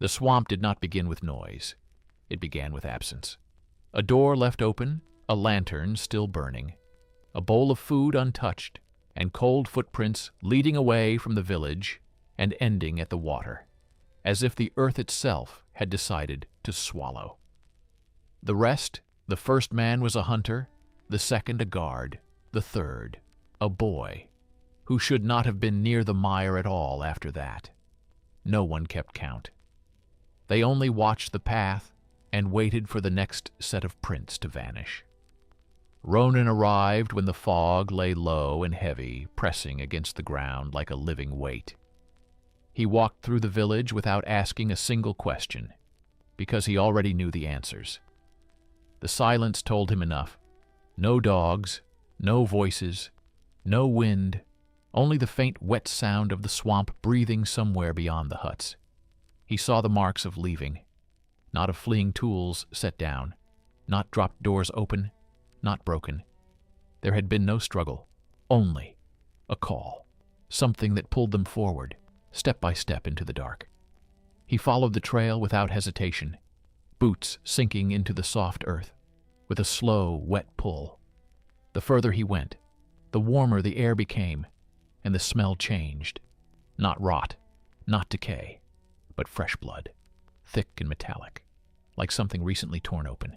The swamp did not begin with noise. It began with absence. A door left open, a lantern still burning, a bowl of food untouched, and cold footprints leading away from the village and ending at the water, as if the earth itself had decided to swallow. The rest, the first man was a hunter, the second a guard, the third a boy, who should not have been near the mire at all after that. No one kept count. They only watched the path and waited for the next set of prints to vanish. Ronan arrived when the fog lay low and heavy, pressing against the ground like a living weight. He walked through the village without asking a single question, because he already knew the answers. The silence told him enough. No dogs, no voices, no wind, only the faint wet sound of the swamp breathing somewhere beyond the huts. He saw the marks of leaving, not of fleeing tools set down, not dropped doors open, not broken. There had been no struggle, only a call, something that pulled them forward, step by step into the dark. He followed the trail without hesitation, boots sinking into the soft earth, with a slow, wet pull. The further he went, the warmer the air became, and the smell changed. Not rot, not decay, but fresh blood, thick and metallic, like something recently torn open.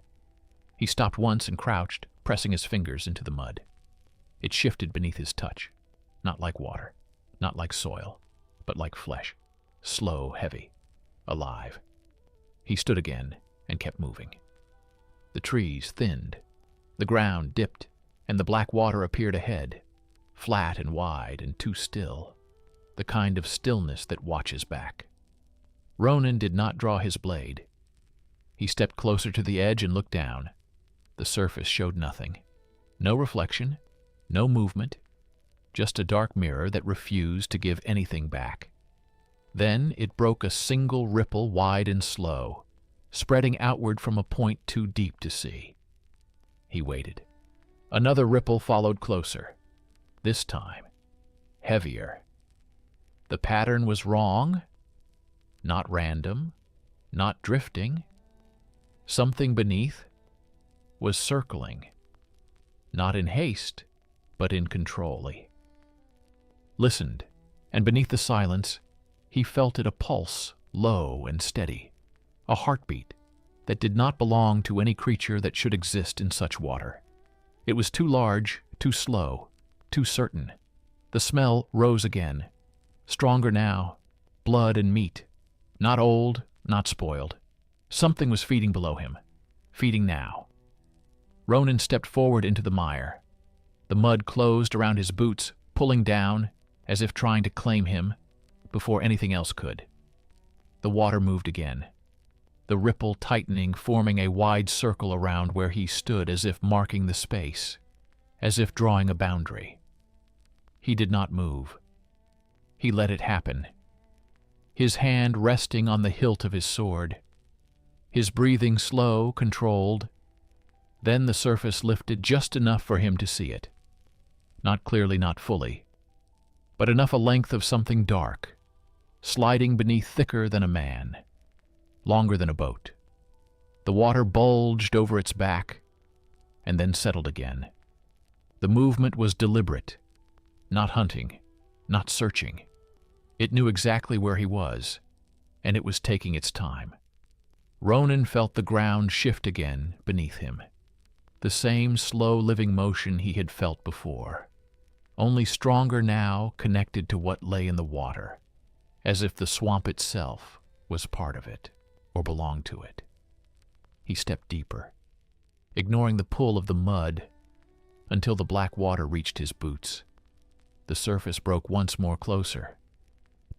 He stopped once and crouched, pressing his fingers into the mud. It shifted beneath his touch, not like water, not like soil, but like flesh, slow, heavy, alive. He stood again and kept moving. The trees thinned, the ground dipped, and the black water appeared ahead, flat and wide and too still, the kind of stillness that watches back. Ronan did not draw his blade. He stepped closer to the edge and looked down. The surface showed nothing. No reflection, no movement, just a dark mirror that refused to give anything back. Then it broke a single ripple wide and slow, spreading outward from a point too deep to see. He waited. Another ripple followed closer, this time heavier. The pattern was wrong, not random, not drifting. Something beneath was circling, not in haste, but in control. Listened, and beneath the silence, he felt it a pulse, low and steady, a heartbeat that did not belong to any creature that should exist in such water. It was too large, too slow, too certain. The smell rose again, stronger now, blood and meat, not old, not spoiled. Something was feeding below him, feeding now. Ronan stepped forward into the mire. The mud closed around his boots, pulling down, as if trying to claim him, before anything else could. The water moved again, the ripple tightening, forming a wide circle around where he stood, as if marking the space, as if drawing a boundary. He did not move. He let it happen, his hand resting on the hilt of his sword, his breathing slow, controlled. Then the surface lifted just enough for him to see it. Not clearly, not fully, but enough a length of something dark, sliding beneath, thicker than a man, longer than a boat. The water bulged over its back and then settled again. The movement was deliberate, not hunting, not searching. It knew exactly where he was, and it was taking its time. Ronan felt the ground shift again beneath him. The same slow living motion he had felt before, only stronger now, connected to what lay in the water, as if the swamp itself was part of it or belonged to it. He stepped deeper, ignoring the pull of the mud, until the black water reached his boots. The surface broke once more closer,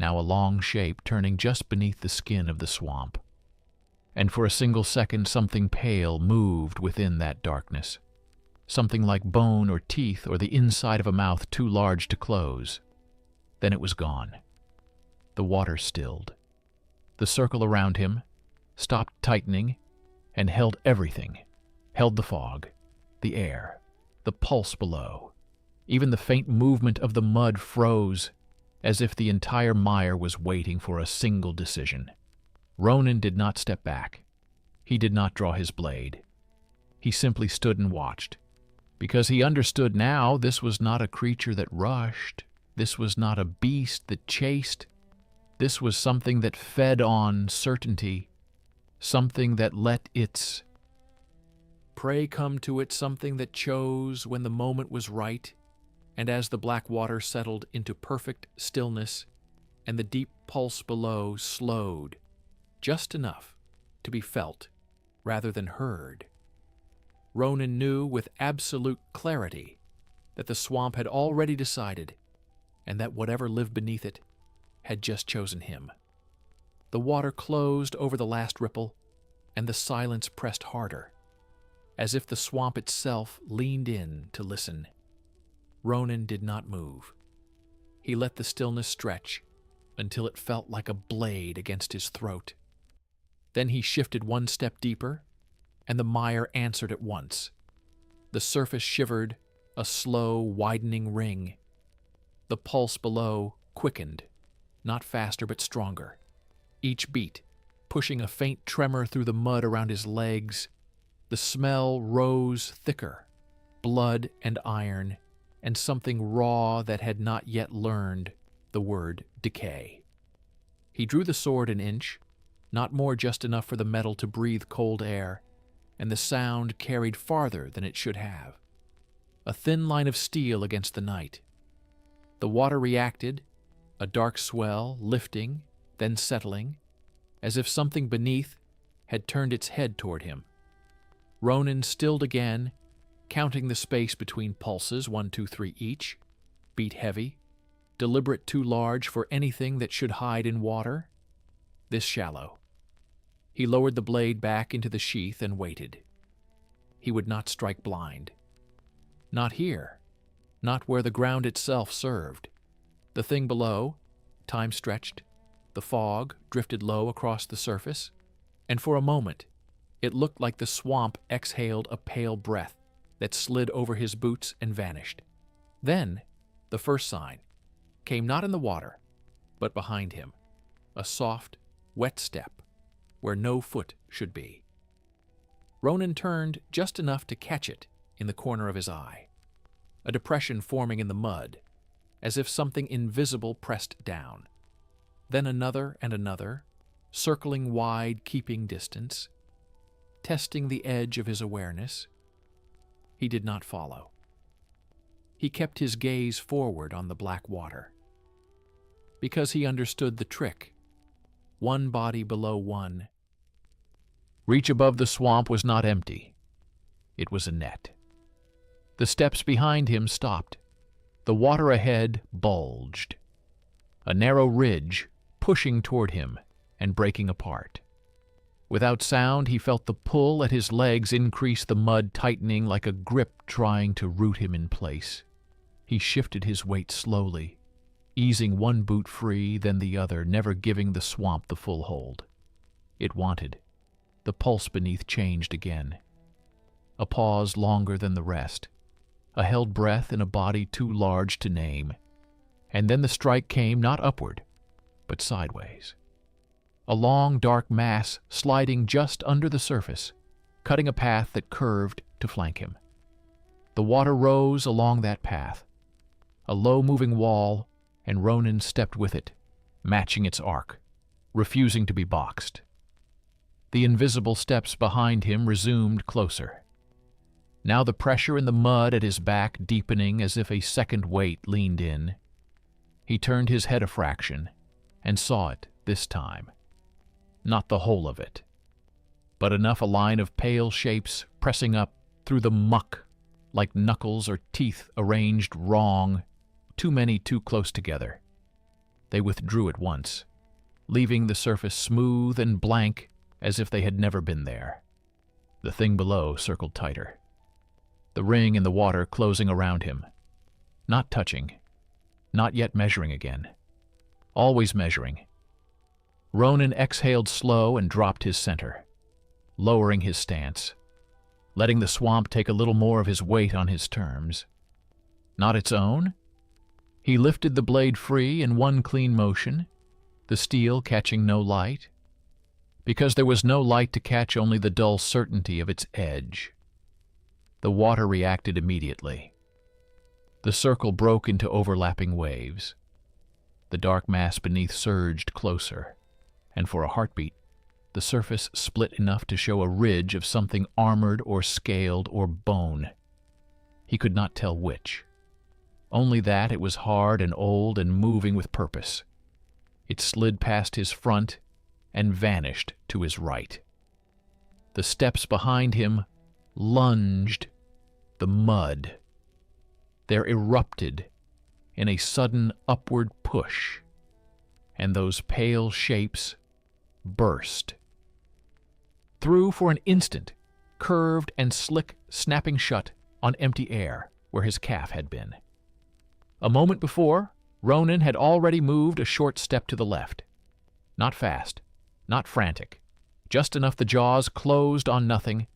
now a long shape turning just beneath the skin of the swamp. And for a single second something pale moved within that darkness, something like bone or teeth or the inside of a mouth too large to close. Then it was gone. The water stilled. The circle around him stopped tightening and held everything, held the fog, the air, the pulse below. Even the faint movement of the mud froze, as if the entire mire was waiting for a single decision. Ronan did not step back. He did not draw his blade. He simply stood and watched, because he understood now this was not a creature that rushed. This was not a beast that chased. This was something that fed on certainty, something that let its prey come to it, something that chose when the moment was right, and as the black water settled into perfect stillness and the deep pulse below slowed, just enough to be felt rather than heard, Ronan knew with absolute clarity that the swamp had already decided, and that whatever lived beneath it had just chosen him. The water closed over the last ripple, and the silence pressed harder, as if the swamp itself leaned in to listen. Ronan did not move. He let the stillness stretch until it felt like a blade against his throat. Then he shifted one step deeper, and the mire answered at once. The surface shivered, a slow, widening ring. The pulse below quickened, not faster but stronger, each beat pushing a faint tremor through the mud around his legs. The smell rose thicker, blood and iron, and something raw that had not yet learned the word decay. He drew the sword an inch, not more, just enough for the metal to breathe cold air, and the sound carried farther than it should have. A thin line of steel against the night. The water reacted, a dark swell, lifting, then settling, as if something beneath had turned its head toward him. Ronan stilled again, counting the space between pulses, 1, 2, 3 each, beat heavy, deliberate, too large for anything that should hide in water, this shallow. He lowered the blade back into the sheath and waited. He would not strike blind. Not here, not where the ground itself served. The thing below, time stretched, the fog drifted low across the surface, and for a moment it looked like the swamp exhaled a pale breath that slid over his boots and vanished. Then, the first sign came not in the water, but behind him, a soft, wet step where no foot should be. Ronan turned just enough to catch it in the corner of his eye, a depression forming in the mud, as if something invisible pressed down. Then another and another, circling wide, keeping distance, testing the edge of his awareness. He did not follow. He kept his gaze forward on the black water, because he understood the trick. One body below one. Reach above the swamp was not empty. It was a net. The steps behind him stopped. The water ahead bulged. A narrow ridge pushing toward him and breaking apart. Without sound, he felt the pull at his legs increase, the mud tightening like a grip trying to root him in place. He shifted his weight slowly, easing one boot free, then the other, never giving the swamp the full hold it wanted. The pulse beneath changed again. A pause longer than the rest, a held breath in a body too large to name, and then the strike came not upward, but sideways. A long, dark mass sliding just under the surface, cutting a path that curved to flank him. The water rose along that path, a low-moving wall, and Ronan stepped with it, matching its arc, refusing to be boxed. The invisible steps behind him resumed closer. Now the pressure in the mud at his back deepening as if a second weight leaned in. He turned his head a fraction and saw it this time. Not the whole of it, but enough, a line of pale shapes pressing up through the muck like knuckles or teeth arranged wrong, too many too close together. They withdrew at once, leaving the surface smooth and blank as if they had never been there. The thing below circled tighter, the ring in the water closing around him, not touching, not yet measuring again, always measuring. Ronan exhaled slow and dropped his center, lowering his stance, letting the swamp take a little more of his weight on his terms. Not its own? He lifted the blade free in one clean motion, the steel catching no light. because there was no light to catch only the dull certainty of its edge. The water reacted immediately. The circle broke into overlapping waves. The dark mass beneath surged closer, and for a heartbeat, the surface split enough to show a ridge of something armored or scaled or bone. He could not tell which. Only that it was hard and old and moving with purpose. It slid past his front and vanished to his right. The steps behind him lunged the mud. There erupted in a sudden upward push, and those pale shapes burst. Through for an instant, curved and slick, snapping shut on empty air where his calf had been. A moment before, Ronan had already moved a short step to the left. Not fast, not frantic, just enough the jaws closed on nothing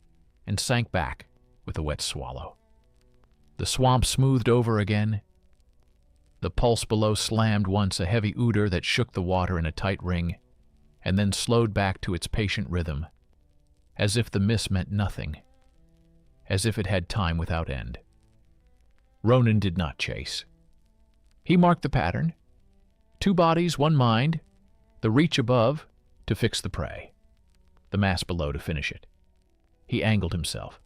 and sank back with a wet swallow. The swamp smoothed over again. The pulse below slammed once, a heavy odor that shook the water in a tight ring, and then slowed back to its patient rhythm, as if the miss meant nothing, as if it had time without end. Ronan did not chase. He marked the pattern. 2 bodies, 1 mind, the reach above to fix the prey, the mass below to finish it. He angled himself,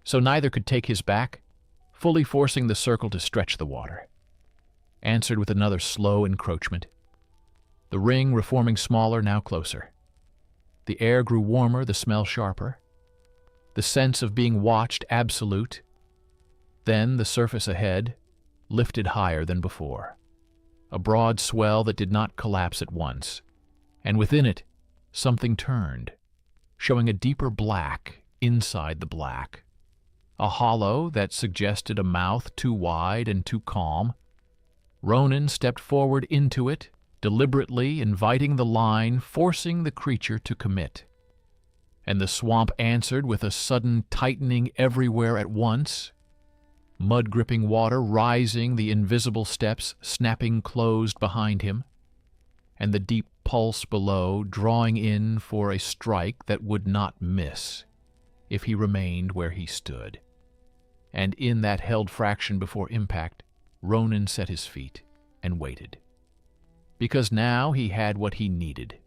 so neither could take his back, fully forcing the circle to stretch the water. Answered with another slow encroachment. The ring reforming smaller, now closer. The air grew warmer, the smell sharper. The sense of being watched absolute. Then the surface ahead lifted higher than before. A broad swell that did not collapse at once. And within it, something turned, showing a deeper black inside the black. A hollow that suggested a mouth too wide and too calm. Ronan stepped forward into it, deliberately inviting the line, forcing the creature to commit. And the swamp answered with a sudden tightening everywhere at once, mud-gripping water rising, the invisible steps snapping closed behind him, and the deep pulse below drawing in for a strike that would not miss if he remained where he stood. And in that held fraction before impact, Ronan set his feet and waited. Because now he had what he needed: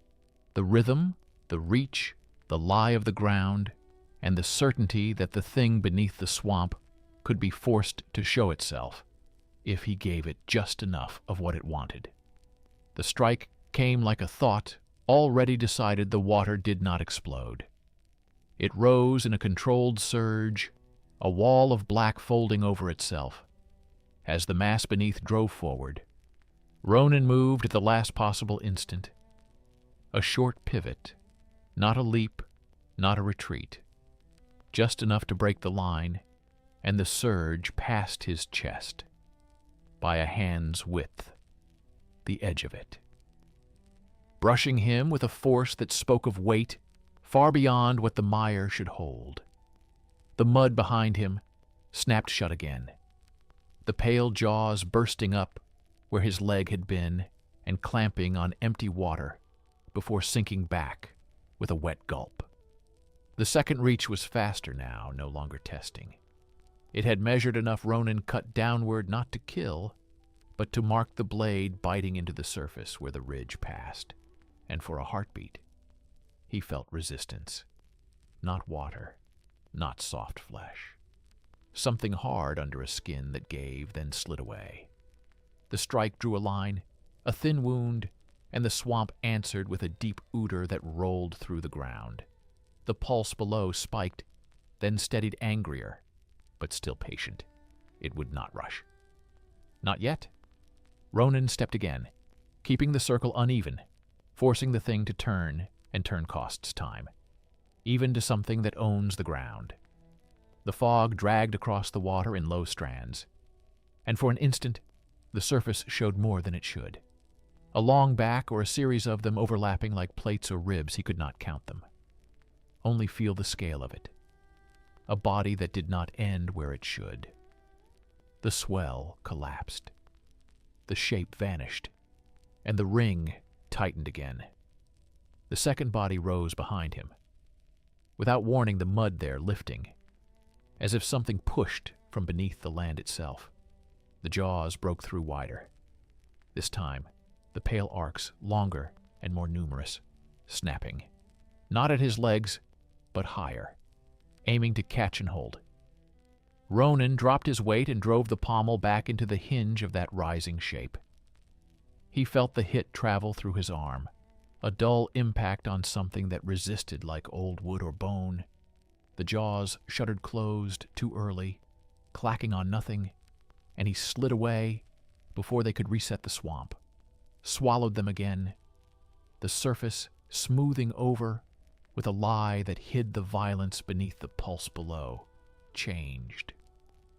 the rhythm, the reach, the lie of the ground, and the certainty that the thing beneath the swamp could be forced to show itself if he gave it just enough of what it wanted. The strike came like a thought already decided. The water did not explode. It rose in a controlled surge, a wall of black folding over itself. As the mass beneath drove forward, Ronan moved at the last possible instant. A short pivot, not a leap, not a retreat. Just enough to break the line, and the surge past his chest, by a hand's width, the edge of it, brushing him with a force that spoke of weight far beyond what the mire should hold. The mud behind him snapped shut again, the pale jaws bursting up where his leg had been and clamping on empty water before sinking back with a wet gulp. The second reach was faster now, no longer testing. It had measured enough. Ronan cut downward, not to kill, but to mark the blade biting into the surface where the ridge passed. And for a heartbeat, he felt resistance. Not water, not soft flesh. Something hard under a skin that gave, then slid away. The strike drew a line, a thin wound, and the swamp answered with a deep odor that rolled through the ground. The pulse below spiked, then steadied, angrier, but still patient. It would not rush. Not yet. Ronan stepped again, keeping the circle uneven, forcing the thing to turn, and turn costs time, even to something that owns the ground. The fog dragged across the water in low strands, and for an instant the surface showed more than it should. A long back or a series of them overlapping like plates or ribs. He could not count them. Only feel the scale of it. A body that did not end where it should. The swell collapsed. The shape vanished, and the ring tightened again. The second body rose behind him. Without warning, the mud there lifting, as if something pushed from beneath the land itself. The jaws broke through wider. This time, the pale arcs longer and more numerous, snapping. Not at his legs, but higher, aiming to catch and hold. Ronan dropped his weight and drove the pommel back into the hinge of that rising shape. He felt the hit travel through his arm, a dull impact on something that resisted like old wood or bone. The jaws shuttered closed too early, clacking on nothing, and he slid away before they could reset the swamp, swallowed them again, the surface smoothing over with a lie that hid the violence beneath the pulse below, changed.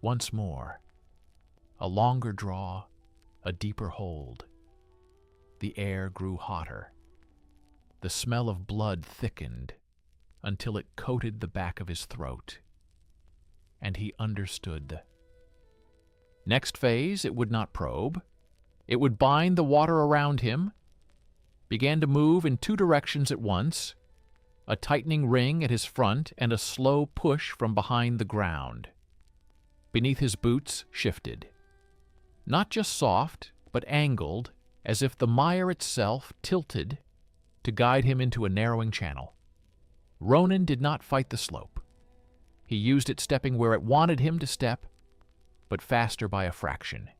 Once more, a longer draw, a deeper hold. The air grew hotter. The smell of blood thickened until it coated the back of his throat, and he understood. Next phase, it would not probe. It would bind the water around him, began to move in two directions at once, a tightening ring at his front and a slow push from behind the ground. Beneath his boots shifted. Not just soft, but angled, as if the mire itself tilted to guide him into a narrowing channel. Ronan did not fight the slope. He used it stepping where it wanted him to step, but faster by a fraction,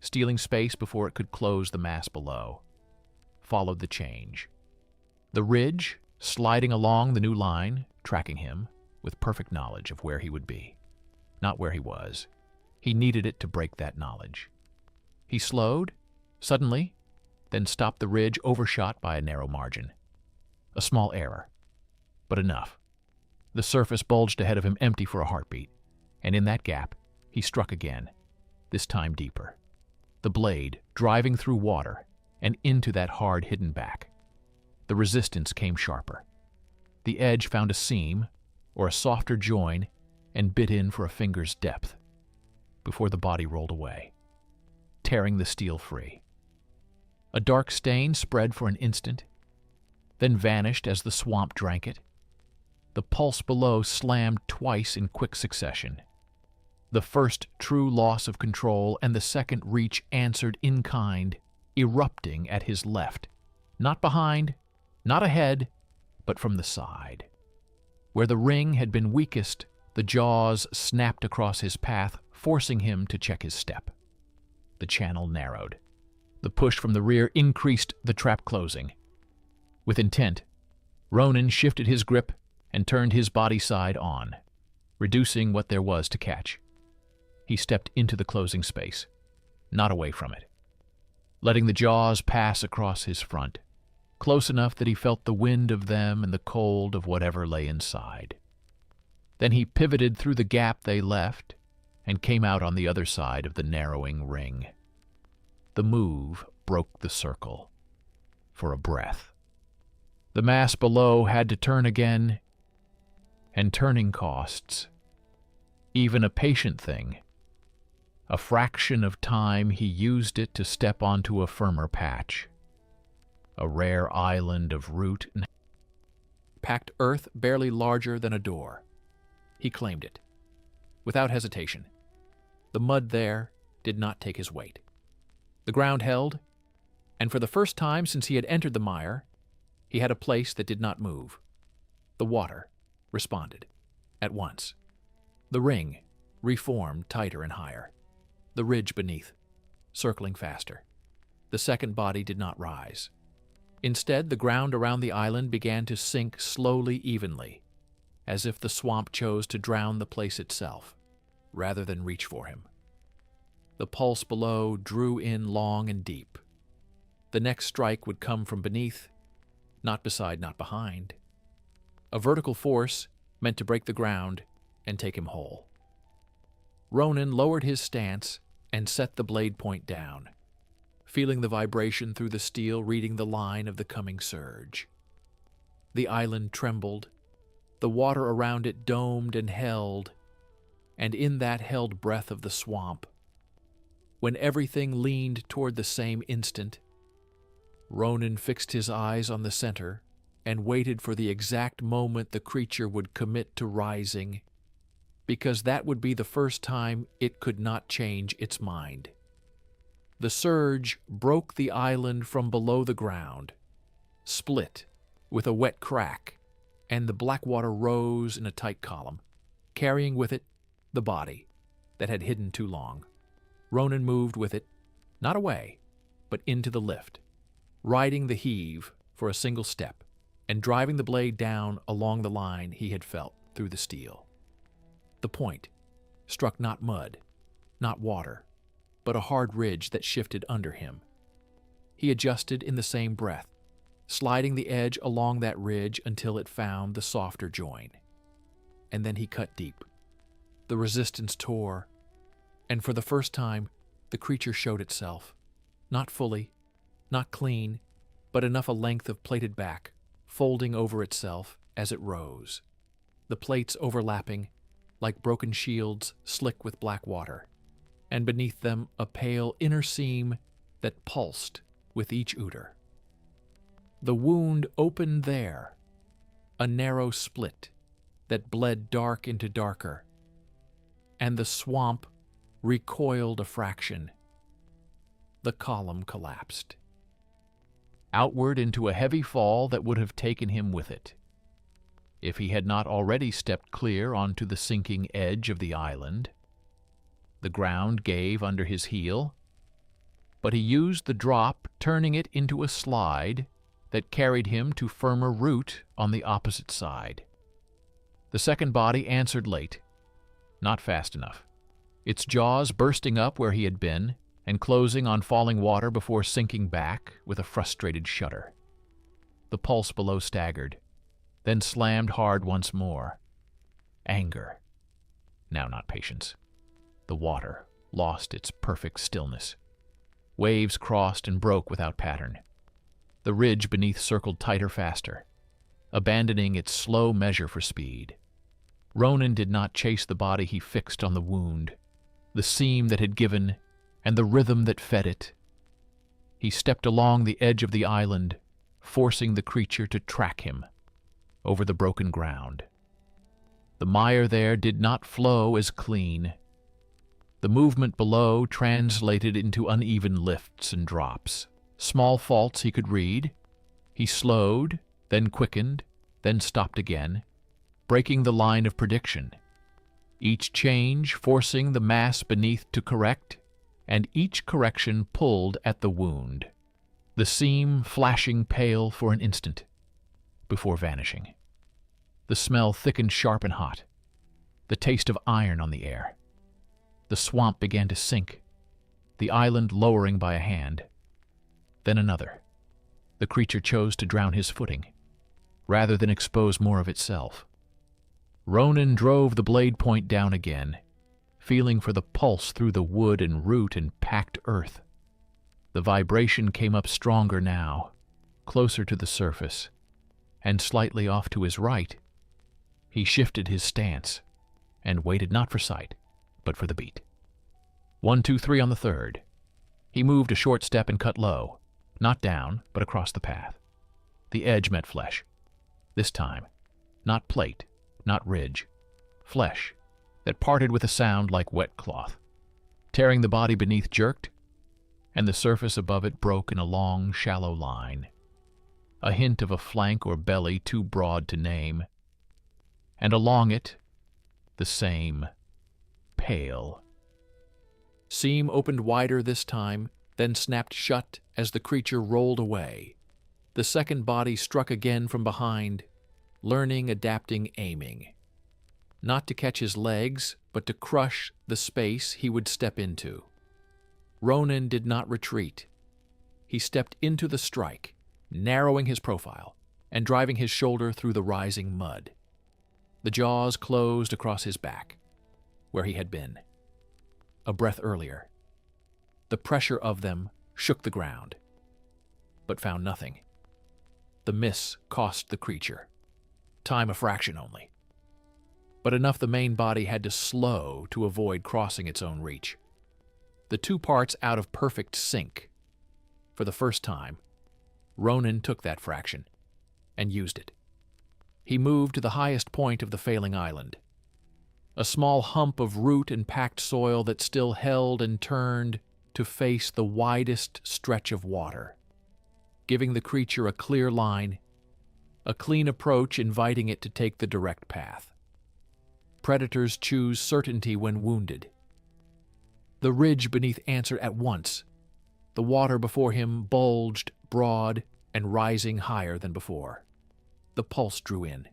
stealing space before it could close the mass below. Followed the change. The ridge, sliding along the new line, tracking him with perfect knowledge of where he would be. Not where he was. He needed it to break that knowledge. He slowed, suddenly, then stopped the ridge overshot by a narrow margin. A small error, but enough. The surface bulged ahead of him empty for a heartbeat, and in that gap, he struck again, this time deeper. The blade driving through water and into that hard hidden back. The resistance came sharper. The edge found a seam, or a softer join, and bit in for a finger's depth, before the body rolled away, tearing the steel free. A dark stain spread for an instant, then vanished as the swamp drank it. The pulse below slammed twice in quick succession. The first true loss of control and the second reach answered in kind, erupting at his left. Not behind, not ahead, but from the side. Where the ring had been weakest, the jaws snapped across his path, forcing him to check his step. The channel narrowed. The push from the rear increased the trap closing. With intent, Ronan shifted his grip and turned his body side on, reducing what there was to catch. He stepped into the closing space, not away from it, letting the jaws pass across his front, close enough that he felt the wind of them and the cold of whatever lay inside. Then he pivoted through the gap they left and came out on the other side of the narrowing ring. The move broke the circle. For a breath. The mass below had to turn again, and turning costs. Even a patient thing. A fraction of time he used it to step onto a firmer patch. A rare island of root and packed earth barely larger than a door. He claimed it, without hesitation. The mud there did not take his weight. The ground held, and for the first time since he had entered the mire, he had a place that did not move. The water responded, at once. The ring reformed tighter and higher. The ridge beneath, circling faster. The second body did not rise. Instead, the ground around the island began to sink slowly, evenly, as if the swamp chose to drown the place itself, rather than reach for him. The pulse below drew in long and deep. The next strike would come from beneath, not beside, not behind. A vertical force meant to break the ground and take him whole. Ronan lowered his stance and set the blade point down, feeling the vibration through the steel reading the line of the coming surge. The island trembled, the water around it domed and held, and in that held breath of the swamp, when everything leaned toward the same instant, Ronan fixed his eyes on the center and waited for the exact moment the creature would commit to rising, because that would be the first time it could not change its mind. The surge broke the island from below the ground, split with a wet crack, and the black water rose in a tight column, carrying with it the body that had hidden too long. Ronan moved with it, not away, but into the lift, riding the heave for a single step and driving the blade down along the line he had felt through the steel. The point struck not mud, not water, but a hard ridge that shifted under him. He adjusted in the same breath, sliding the edge along that ridge until it found the softer join. And then he cut deep. The resistance tore, and for the first time, the creature showed itself. Not fully, not clean, but enough a length of plated back, folding over itself as it rose. The plates overlapping, like broken shields slick with black water, and beneath them a pale inner seam that pulsed with each ooter. The wound opened there, a narrow split that bled dark into darker, and the swamp recoiled a fraction. The column collapsed. Outward into a heavy fall that would have taken him with it, if he had not already stepped clear onto the sinking edge of the island. The ground gave under his heel, but he used the drop, turning it into a slide that carried him to firmer root on the opposite side. The second body answered late, not fast enough, its jaws bursting up where he had been and closing on falling water before sinking back with a frustrated shudder. The pulse below staggered, then slammed hard once more. Anger. Now not patience. The water lost its perfect stillness. Waves crossed and broke without pattern. The ridge beneath circled tighter faster, abandoning its slow measure for speed. Ronan did not chase the body he fixed on the wound, the seam that had given, and the rhythm that fed it. He stepped along the edge of the island, forcing the creature to track him over the broken ground. The mire there did not flow as clean. The movement below translated into uneven lifts and drops. Small faults he could read. He slowed, then quickened, then stopped again, breaking the line of prediction. Each change forcing the mass beneath to correct, and each correction pulled at the wound, the seam flashing pale for an instant, before vanishing. The smell thickened sharp and hot, the taste of iron on the air. The swamp began to sink, the island lowering by a hand. Then another. The creature chose to drown his footing, rather than expose more of itself. Ronan drove the blade point down again, feeling for the pulse through the wood and root and packed earth. The vibration came up stronger now, closer to the surface, and slightly off to his right. He shifted his stance, and waited not for sight, but for the beat. 1, 2, 3 on the third. He moved a short step and cut low, not down, but across the path. The edge met flesh. This time, not plate, not ridge, flesh that parted with a sound like wet cloth. Tearing the body beneath jerked, and the surface above it broke in a long, shallow line. A hint of a flank or belly too broad to name. And along it, the same, pale. Seam opened wider this time, then snapped shut as the creature rolled away. The second body struck again from behind, learning, adapting, aiming. Not to catch his legs, but to crush the space he would step into. Ronan did not retreat. He stepped into the strike, narrowing his profile and driving his shoulder through the rising mud. The jaws closed across his back, where he had been. A breath earlier. The pressure of them shook the ground, but found nothing. The miss cost the creature. Time a fraction only. But enough the main body had to slow to avoid crossing its own reach. The two parts out of perfect sync. For the first time, Ronan took that fraction, and used it. He moved to the highest point of the failing island, a small hump of root and packed soil that still held and turned to face the widest stretch of water, giving the creature a clear line, a clean approach inviting it to take the direct path. Predators choose certainty when wounded. The ridge beneath answered at once. The water before him bulged, broad, and rising higher than before. The pulse drew in,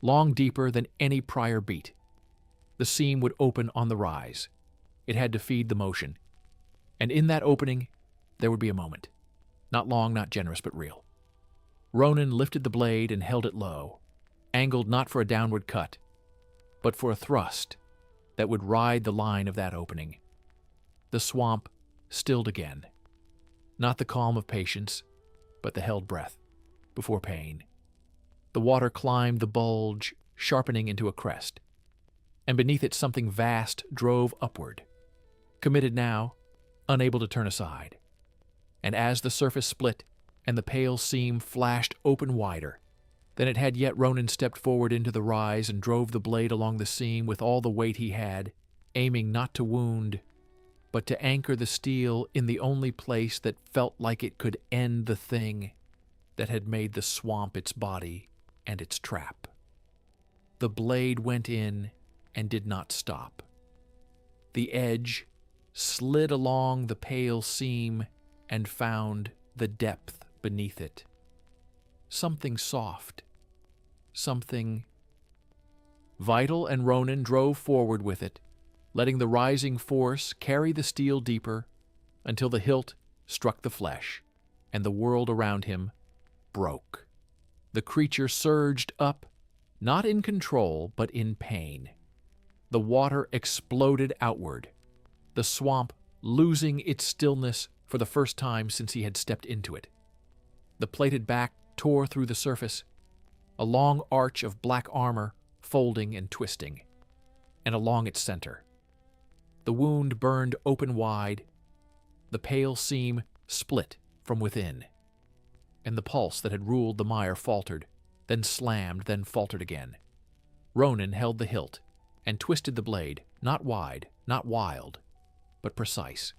long deeper than any prior beat. The seam would open on the rise. It had to feed the motion. And in that opening, there would be a moment. Not long, not generous, but real. Ronan lifted the blade and held it low, angled not for a downward cut, but for a thrust that would ride the line of that opening. The swamp stilled again. Not the calm of patience, but the held breath before pain. The water climbed the bulge, sharpening into a crest, and beneath it something vast drove upward, committed now, unable to turn aside. And as the surface split and the pale seam flashed open wider than it had yet, Ronan stepped forward into the rise and drove the blade along the seam with all the weight he had, aiming not to wound, but to anchor the steel in the only place that felt like it could end the thing that had made the swamp its body and its trap. The blade went in and did not stop. The edge slid along the pale seam and found the depth beneath it. Something soft, something vital, and Ronan drove forward with it, letting the rising force carry the steel deeper until the hilt struck the flesh, and the world around him broke. The creature surged up, not in control, but in pain. The water exploded outward, the swamp losing its stillness for the first time since he had stepped into it. The plated back tore through the surface, a long arch of black armor folding and twisting, and along its center. The wound burned open wide, the pale seam split from within, and the pulse that had ruled the mire faltered, then slammed, then faltered again. Ronan held the hilt and twisted the blade, not wide, not wild, but precise,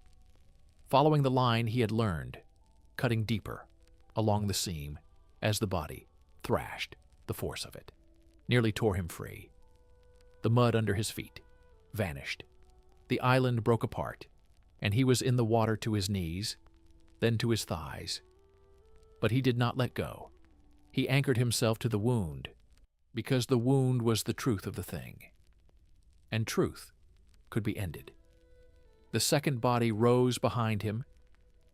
following the line he had learned, cutting deeper along the seam as the body thrashed. The force of it nearly tore him free. The mud under his feet vanished. The island broke apart, and he was in the water to his knees, then to his thighs. But he did not let go. He anchored himself to the wound, because the wound was the truth of the thing, and truth could be ended. The second body rose behind him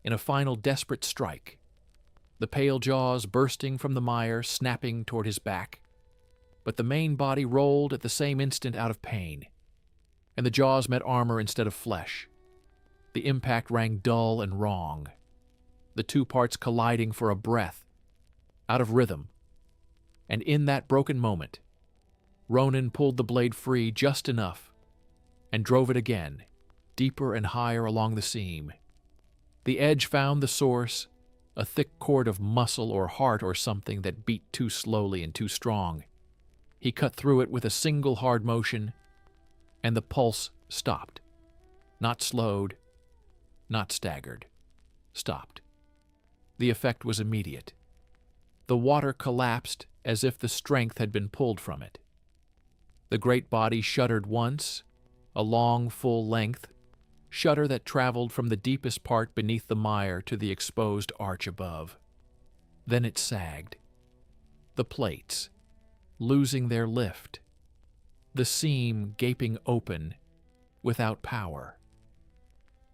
in a final desperate strike, the pale jaws bursting from the mire, snapping toward his back. But the main body rolled at the same instant out of pain, and the jaws met armor instead of flesh. The impact rang dull and wrong, the two parts colliding for a breath, out of rhythm. And in that broken moment, Ronan pulled the blade free just enough and drove it again, deeper and higher along the seam. The edge found the source, a thick cord of muscle or heart or something that beat too slowly and too strong. He cut through it with a single hard motion, and the pulse stopped. Not slowed, not staggered. Stopped. The effect was immediate. The water collapsed as if the strength had been pulled from it. The great body shuddered once, a long, full length, shudder that traveled from the deepest part beneath the mire to the exposed arch above. Then it sagged. The plates, losing their lift. The seam gaping open, without power.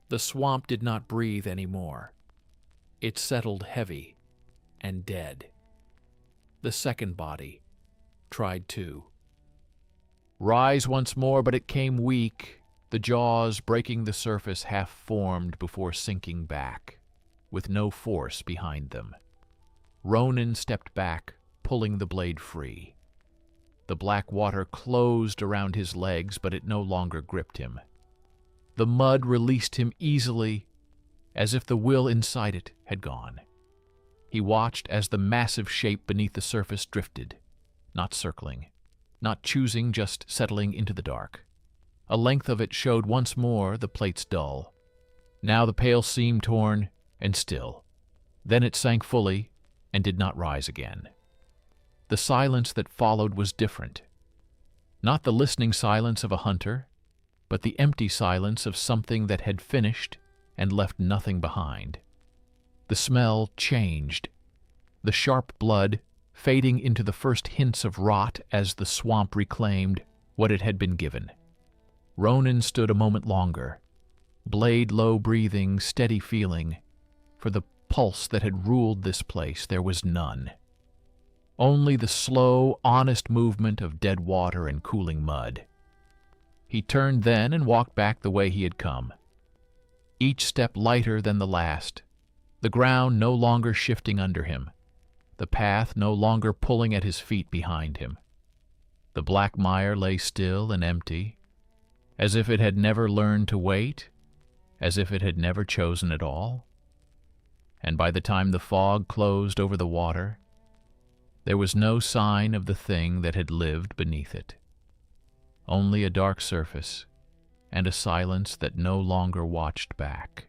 The swamp did not breathe any more. It settled heavy and dead. The second body tried to rise once more, but it came weak, the jaws breaking the surface half-formed before sinking back, with no force behind them. Ronan stepped back, pulling the blade free. The black water closed around his legs, but it no longer gripped him. The mud released him easily, as if the will inside it had gone. He watched as the massive shape beneath the surface drifted, not circling, not choosing, just settling into the dark. A length of it showed once more, the plates dull. Now the pale seam torn and still. Then it sank fully and did not rise again. The silence that followed was different. Not the listening silence of a hunter, but the empty silence of something that had finished and left nothing behind. The smell changed, the sharp blood fading into the first hints of rot as the swamp reclaimed what it had been given. Ronan stood a moment longer, blade low breathing, steady feeling. For the pulse that had ruled this place there was none. Only the slow, honest movement of dead water and cooling mud. He turned then and walked back the way he had come. Each step lighter than the last, the ground no longer shifting under him, the path no longer pulling at his feet behind him. The black mire lay still and empty, as if it had never learned to wait, as if it had never chosen at all. And by the time the fog closed over the water, there was no sign of the thing that had lived beneath it. Only a dark surface and a silence that no longer watched back.